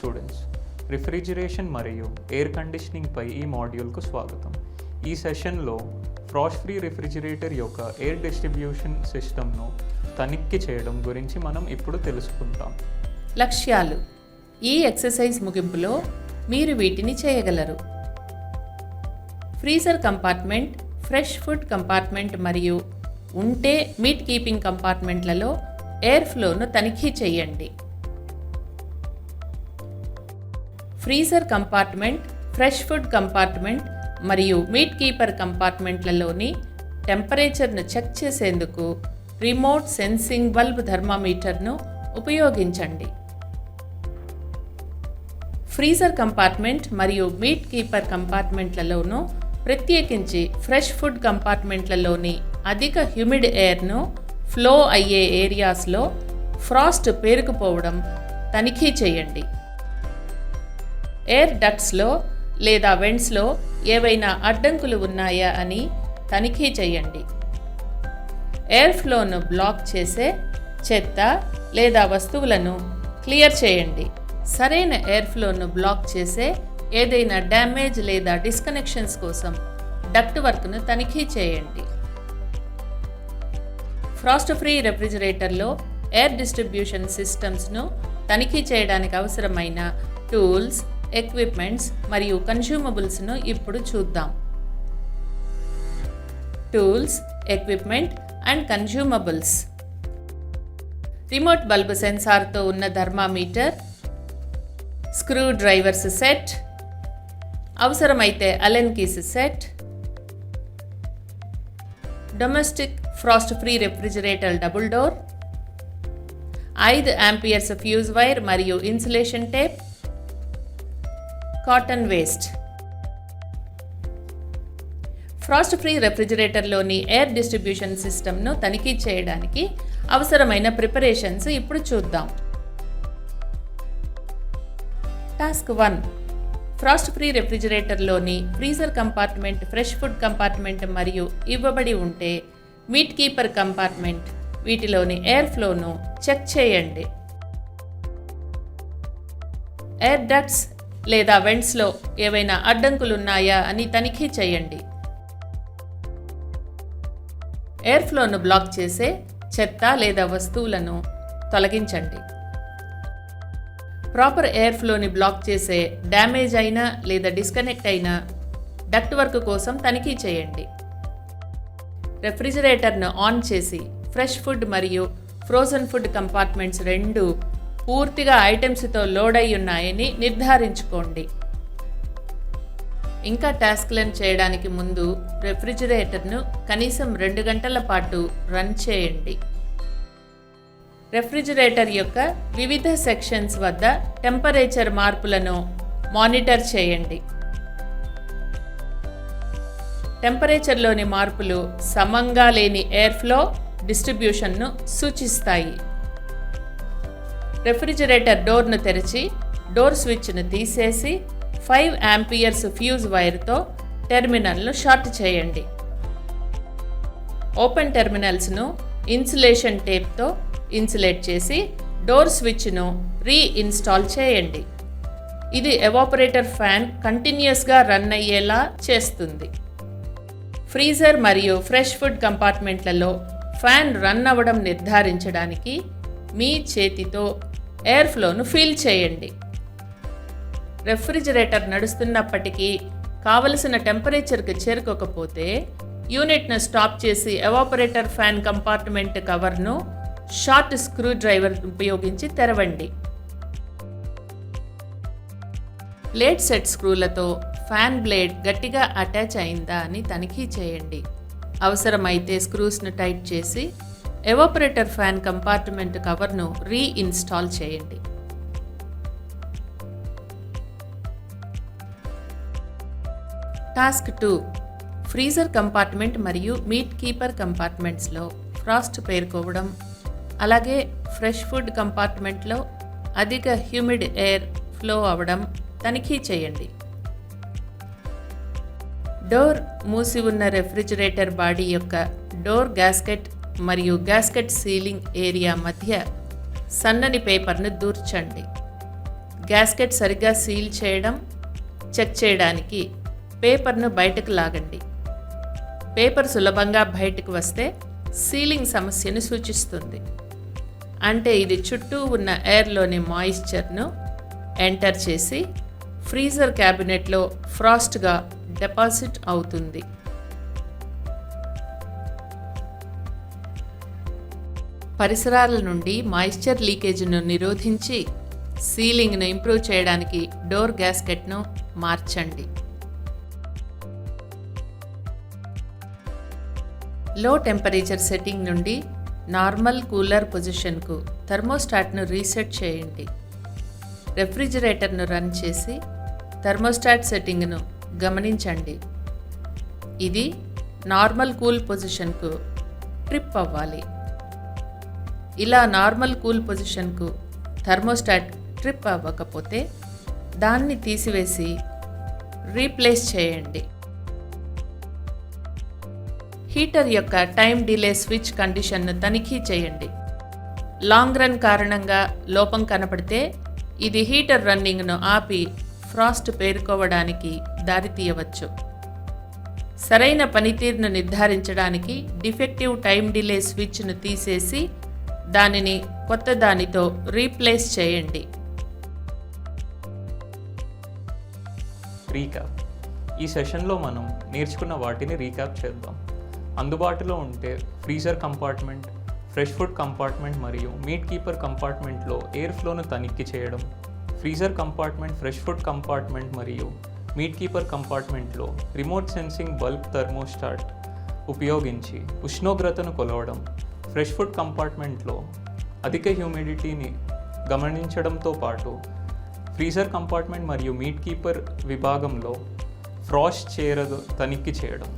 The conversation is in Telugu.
స్టూడెంట్స్, రిఫ్రిజిరేషన్ మరియు ఎయిర్ కండిషనింగ్ పై ఈ మాడ్యూల్కు స్వాగతం. ఈ సెషన్లో ఫ్రాస్ట్ ఫ్రీ రిఫ్రిజిరేటర్ యొక్క ఎయిర్ డిస్ట్రిబ్యూషన్ సిస్టమ్ను తనిఖీ చేయడం గురించి మనం ఇప్పుడు తెలుసుకుంటాం. లక్ష్యాలు. ఈ ఎక్సర్సైజ్ ముగింపులో మీరు వీటిని చేయగలరు. Freezer compartment, fresh food compartment మరియు ఉంటే మీట్ కీపింగ్ కంపార్ట్మెంట్లలో ఎయిర్ ఫ్లోను తనిఖీ చేయండి. Freezer compartment, fresh food compartment మరియు మీట్ కీపర్ కంపార్ట్మెంట్లలోని టెంపరేచర్ను చెక్ చేసేందుకు రిమోట్ సెన్సింగ్ బల్బ్ థర్మామీటర్ను ఉపయోగించండి. ఫ్రీజర్ కంపార్ట్మెంట్ మరియు మీట్ కీపర్ కంపార్ట్మెంట్లలోనూ ప్రత్యేకించి ఫ్రెష్ ఫుడ్ కంపార్ట్మెంట్లలోని అధిక హ్యూమిడ్ ఎయిర్ను ఫ్లో అయ్యే ఏరియాస్లో ఫ్రాస్ట్ పేరుకుపోవడం తనిఖీ చేయండి. ఎయిర్ డక్ట్స్లో లేదా వెంట్స్లో ఏవైనా అడ్డంకులు ఉన్నాయా అని తనిఖీ చేయండి. ఎయిర్ ఫ్లోను బ్లాక్ చేసే చెత్త లేదా వస్తువులను క్లియర్ చేయండి. సరైన ఎయిర్ ఫ్లోను బ్లాక్ చేసే ఏదైనా డ్యామేజ్ లేదా డిస్కనెక్షన్స్ కోసం డక్ట్ వర్క్ను తనిఖీ చేయండి. ఫ్రాస్ట్ ఫ్రీ రెఫ్రిజిరేటర్లో ఎయిర్ డిస్ట్రిబ్యూషన్ సిస్టమ్స్ను తనిఖీ చేయడానికి అవసరమైన టూల్స్, ఎక్విప్మెంట్స్ మరియు కన్స్యూమబుల్స్ను ఇప్పుడు చూద్దాం. Tools, equipment and consumables. Remote bulb సెన్సార్తో ఉన్న థర్మామీటర్, స్క్రూ డ్రైవర్స్ సెట్, అవసరమైతే Allen keys set, domestic frost free refrigerator double door, 5 amperes fuse wire మరియు insulation tape, cotton waste. Frost free రెఫ్రిజిరేటర్లోని ఎయిర్ డిస్ట్రిబ్యూషన్ సిస్టమ్ను తనిఖీ చేయడానికి అవసరమైన ప్రిపరేషన్స్ ఇప్పుడు చూద్దాం. టాస్క్ 1. ఫ్రాస్ట్ ఫ్రీ రెఫ్రిజిరేటర్లోని freezer compartment, fresh food compartment మరియు ఇవ్వబడి ఉంటే మీట్ కీపర్ కంపార్ట్మెంట్ వీటిలోని ఎయిర్ ఫ్లోను చెక్ చేయండి. ఎయిర్ డక్ట్స్ లేదా వెంట్స్లో ఏవైనా అడ్డంకులున్నాయా అని తనిఖీ చేయండి. ఎయిర్ ఫ్లోను బ్లాక్ చేసే చెత్త లేదా వస్తువులను తొలగించండి. ప్రాపర్ ఎయిర్ ఫ్లోని బ్లాక్ చేసే డ్యామేజ్ అయిన లేదా డిస్కనెక్ట్ అయిన డక్ట్ వర్క్ కోసం తనిఖీ చేయండి. రెఫ్రిజిరేటర్ను ఆన్ చేసి ఫ్రెష్ ఫుడ్ మరియు ఫ్రోజన్ ఫుడ్ కంపార్ట్మెంట్స్ రెండూ పూర్తిగా ఐటమ్స్తో లోడ్ అయి ఉన్నాయని నిర్ధారించుకోండి. ఇంకా టాస్క్లను చేయడానికి ముందు రెఫ్రిజిరేటర్ను కనీసం 2 గంటల పాటు రన్ చేయండి. రెఫ్రిజిరేటర్ యొక్క వివిధ సెక్షన్స్ వద్ద టెంపరేచర్ మార్పులను మానిటర్ చేయండి. టెంపరేచర్లోని మార్పులు సమంగా లేని ఎయిర్ ఫ్లో డిస్ట్రిబ్యూషన్ను సూచిస్తాయి. రెఫ్రిజిరేటర్ డోర్ను తెరిచి డోర్ స్విచ్ను తీసేసి 5 ఆంపియర్స్ ఫ్యూజ్ వైర్తో టెర్మినల్ను షార్ట్ చేయండి. ఓపెన్ టెర్మినల్స్ను ఇన్సులేషన్ టేప్తో ఇన్సులేట్ చేసి డోర్ స్విచ్ను రీఇన్స్టాల్ చేయండి. ఇది ఎవాపరేటర్ ఫ్యాన్ కంటిన్యూస్గా రన్ అయ్యేలా చేస్తుంది. ఫ్రీజర్ మరియు ఫ్రెష్ ఫుడ్ కంపార్ట్మెంట్లలో ఫ్యాన్ రన్ అవ్వడం నిర్ధారించడానికి మీ చేతితో ఎయిర్ ఫ్లోను ఫీల్ చేయండి. రెఫ్రిజిరేటర్ నడుస్తున్నప్పటికీ కావలసిన టెంపరేచర్కి చేరుకోకపోతే యూనిట్ను స్టాప్ చేసి ఎవాపరేటర్ ఫ్యాన్ కంపార్ట్మెంట్ కవర్ను షార్ట్ స్క్రూ డ్రైవర్ ఉపయోగించి తెరవండి. ప్లేట్ సెట్ స్క్రూలతో ఫ్యాన్ బ్లేడ్ గట్టిగా అటాచ్ అయిందా అని తనిఖీ చేయండి. అవసరమైతే స్క్రూస్ను టైట్ చేసి ఎవాపరేటర్ ఫ్యాన్ కంపార్ట్మెంట్ కవర్ను రీఇన్స్టాల్ చేయండి. టాస్క్ 2. ఫ్రీజర్ కంపార్ట్మెంట్ మరియు మీట్ కీపర్ కంపార్ట్మెంట్స్లో ఫ్రాస్ట్ పేరుకోవడం, అలాగే ఫ్రెష్ ఫుడ్ కంపార్ట్మెంట్లో అధిక హ్యూమిడ్ ఎయిర్ ఫ్లో అవ్వడం తనిఖీ చేయండి. డోర్ మూసి ఉన్న రెఫ్రిజిరేటర్ బాడీ యొక్క డోర్ గ్యాస్కెట్ మరియు గ్యాస్కెట్ సీలింగ్ ఏరియా మధ్య సన్నని పేపర్ను దూర్చండి. గ్యాస్కెట్ సరిగ్గా సీల్ చేయడం చెక్ చేయడానికి పేపర్ను బయటకు లాగండి. పేపర్ సులభంగా బయటకు వస్తే సీలింగ్ సమస్యను సూచిస్తుంది. అంటే ఇది చుట్టూ ఉన్న ఎయిర్లోని మాయిశ్చర్ను ఎంటర్ చేసి ఫ్రీజర్ క్యాబినెట్లో ఫ్రాస్ట్గా డిపాజిట్ అవుతుంది. పరిసరాల నుండి మాయిశ్చర్ లీకేజ్ను నిరోధించి సీలింగ్ను ఇంప్రూవ్ చేయడానికి డోర్ గ్యాస్కెట్ను మార్చండి. లో టెంపరేచర్ సెట్టింగ్ నుండి నార్మల్ కూలర్ పొజిషన్కు థర్మోస్టాట్ను రీసెట్ చేయండి. రెఫ్రిజిరేటర్ను రన్ చేసి థర్మోస్టాట్ సెట్టింగ్ను గమనించండి. ఇది నార్మల్ కూల్ పొజిషన్కు ట్రిప్ అవ్వాలి. ఇలా నార్మల్ కూల్ పొజిషన్కు థర్మోస్టాట్ ట్రిప్ అవ్వకపోతే దాన్ని తీసివేసి రీప్లేస్ చేయండి. హీటర్ యొక్క టైం డిలే స్విచ్ కండిషన్ను తనిఖీ చేయండి. లాంగ్ రన్ కారణంగా లోపం కనపడితే ఇది హీటర్ రన్నింగ్ను ఆపి ఫ్రాస్ట్ పేరుకోవడానికి దారితీయవచ్చు. సరైన పనితీరును నిర్ధారించడానికి డిఫెక్టివ్ టైం డిలే స్విచ్ను తీసేసి దానిని కొత్త దానితో రీప్లేస్ చేయండి. రీక్యాప్. ఈ సెషన్లో మనం నేర్చుకున్న వాటిని రీక్యాప్ చేద్దాం. అందుబాటులో ఉంటే freezer compartment, fresh food compartment మరియు మీట్ కీపర్ కంపార్ట్మెంట్లో ఎయిర్ ఫ్లోను తనిఖీ చేయడం, freezer compartment, fresh food compartment మరియు మీట్ కీపర్ కంపార్ట్మెంట్లో రిమోట్ సెన్సింగ్ బల్బ్ థర్మోస్టాట్ ఉపయోగించి ఉష్ణోగ్రతను కొలవడం, ఫ్రెష్ ఫుడ్ కంపార్ట్మెంట్లో అధిక హ్యూమిడిటీని గమనించడంతో పాటు ఫ్రీజర్ కంపార్ట్మెంట్ మరియు మీట్ కీపర్ విభాగంలో ఫ్రాస్ట్ చేరదు తనిఖీ చేయడం.